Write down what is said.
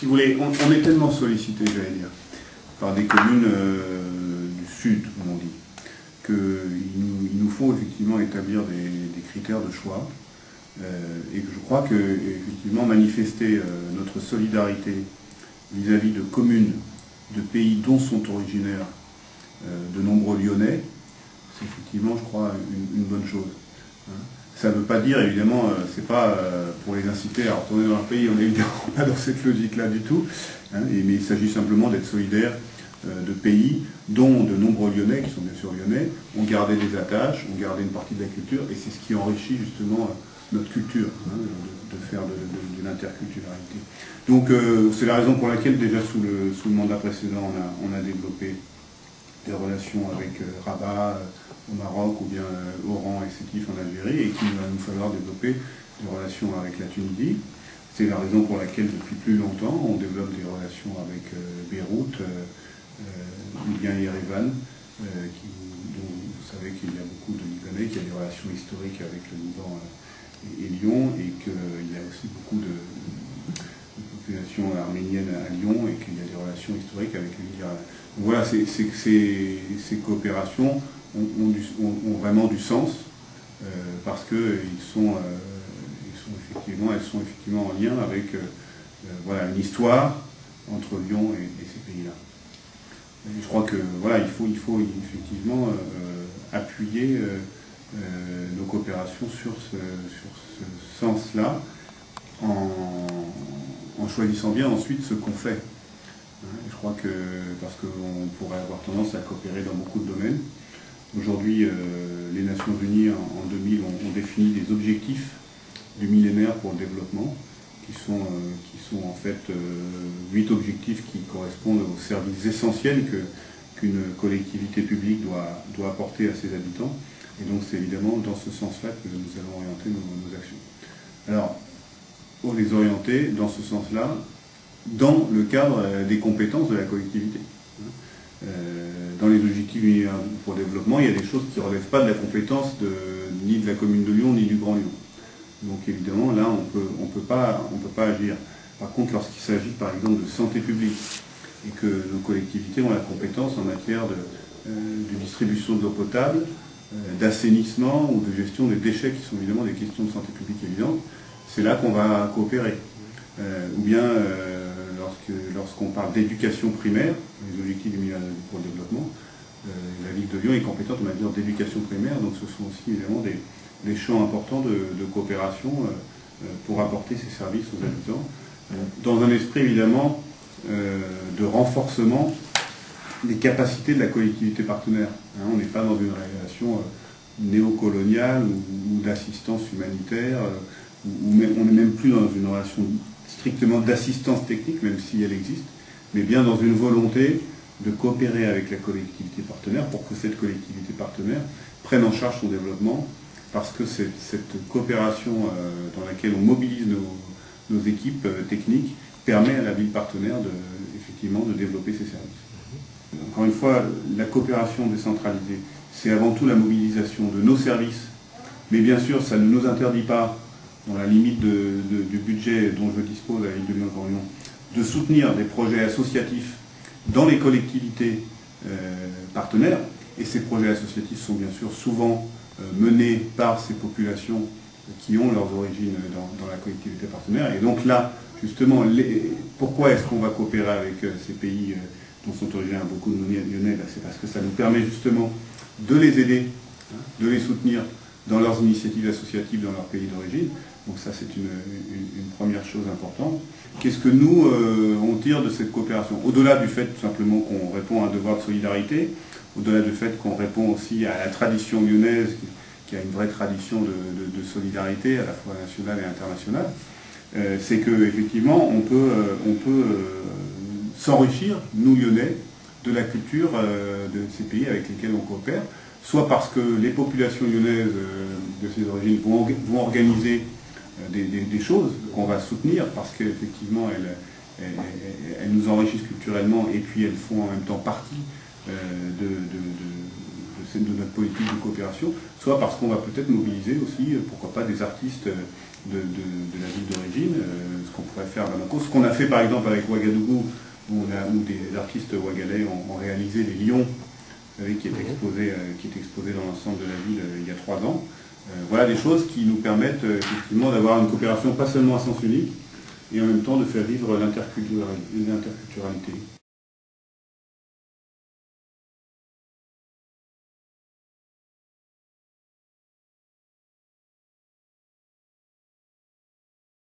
si vous voulez, on est tellement sollicité, j'allais dire, par des communes du sud, comme on dit, qu'il nous faut effectivement établir des critères de choix, et que je crois que effectivement manifester notre solidarité vis-à-vis de communes, de pays dont sont originaires de nombreux Lyonnais, c'est effectivement, je crois, une bonne chose. Hein. Ça ne veut pas dire, évidemment, c'est pas pour les inciter à retourner dans leur pays, on n'est évidemment pas dans cette logique-là du tout, hein, mais il s'agit simplement d'être solidaire de pays dont de nombreux Lyonnais, qui sont bien sûr Lyonnais, ont gardé des attaches, ont gardé une partie de la culture, et c'est ce qui enrichit justement notre culture, hein, de faire de l'interculturalité. Donc c'est la raison pour laquelle déjà sous le mandat précédent, on a développé des relations avec Rabat au Maroc, ou bien Oran et Sétif en Algérie, et qu'il va nous falloir développer des relations avec la Tunisie. C'est la raison pour laquelle depuis plus longtemps on développe des relations avec Beyrouth, ou bien Yerevan, dont vous savez qu'il y a beaucoup de Libanais, qu'il y a des relations historiques avec le Liban et Lyon, et qu'il y a aussi beaucoup de population arménienne à Lyon, et qu'il y a des relations historiques avec l'Iran. Voilà, ces coopérations ont vraiment du sens, parce qu'elles sont effectivement en lien avec voilà, une histoire entre Lyon et ces pays-là. Je crois que voilà, il faut effectivement appuyer nos coopérations sur ce sens-là, en choisissant bien ensuite ce qu'on fait. Je crois que, parce qu'on pourrait avoir tendance à coopérer dans beaucoup de domaines. Aujourd'hui, les Nations Unies, en 2000, ont défini des objectifs du millénaire pour le développement, qui sont en fait 8 objectifs qui correspondent aux services essentiels qu'une collectivité publique doit apporter à ses habitants. Et donc c'est évidemment dans ce sens-là que nous allons orienter nos actions. Alors, pour les orienter dans ce sens-là, dans le cadre des compétences de la collectivité. Dans les objectifs pour le développement, il y a des choses qui ne relèvent pas de la compétence ni de la commune de Lyon, ni du Grand Lyon. Donc évidemment, là, on peut pas agir. Par contre, lorsqu'il s'agit, par exemple, de santé publique, et que nos collectivités ont la compétence en matière de distribution de l'eau potable, d'assainissement ou de gestion des déchets, qui sont évidemment des questions de santé publique évidentes, c'est là qu'on va coopérer. Ou bien lorsqu'on parle d'éducation primaire, les objectifs du millénaire pour le développement, la ville de Lyon est compétente en matière d'éducation primaire, donc ce sont aussi évidemment des champs importants de coopération pour apporter ces services aux habitants, dans un esprit évidemment de renforcement des capacités de la collectivité partenaire. On n'est pas dans une relation néocoloniale ou d'assistance humanitaire, on n'est même plus dans une relation strictement d'assistance technique, même si elle existe, mais bien dans une volonté de coopérer avec la collectivité partenaire pour que cette collectivité partenaire prenne en charge son développement, parce que cette coopération dans laquelle on mobilise nos équipes techniques permet à la ville partenaire effectivement de développer ses services. Encore une fois, la coopération décentralisée, c'est avant tout la mobilisation de nos services, mais bien sûr, ça ne nous interdit pas, dans la limite du budget dont je dispose à la ville de Lyon-Grand Lyon, de soutenir des projets associatifs dans les collectivités partenaires. Et ces projets associatifs sont bien sûr souvent menés par ces populations qui ont leurs origines dans la collectivité partenaire. Et donc là, justement, pourquoi est-ce qu'on va coopérer avec ces pays dont sont originaires beaucoup de Lyonnais? C'est parce que ça nous permet justement de les aider, de les soutenir dans leurs initiatives associatives dans leur pays d'origine. Donc ça, c'est une première chose importante. Qu'est-ce que nous, on tire de cette coopération? Au-delà du fait tout simplement qu'on répond à un devoir de solidarité, au-delà du fait qu'on répond aussi à la tradition lyonnaise, qui a une vraie tradition de solidarité, à la fois nationale et internationale, c'est qu'effectivement, on peut s'enrichir, nous Lyonnais, de la culture de ces pays avec lesquels on coopère, soit parce que les populations lyonnaises de ces origines vont organiser des choses qu'on va soutenir, parce qu'effectivement elles nous enrichissent culturellement, et puis elles font en même temps partie de notre politique de coopération, soit parce qu'on va peut-être mobiliser aussi, pourquoi pas, des artistes de la ville d'origine, ce qu'on pourrait faire à Bamako, ce qu'on a fait par exemple avec Ouagadougou, où des artistes ouagalais ont réalisé les lions, vous savez, qui est exposé dans l'ensemble de la ville il y a 3 ans. Voilà des choses qui nous permettent effectivement d'avoir une coopération pas seulement à sens unique, et en même temps de faire vivre l'interculturalité.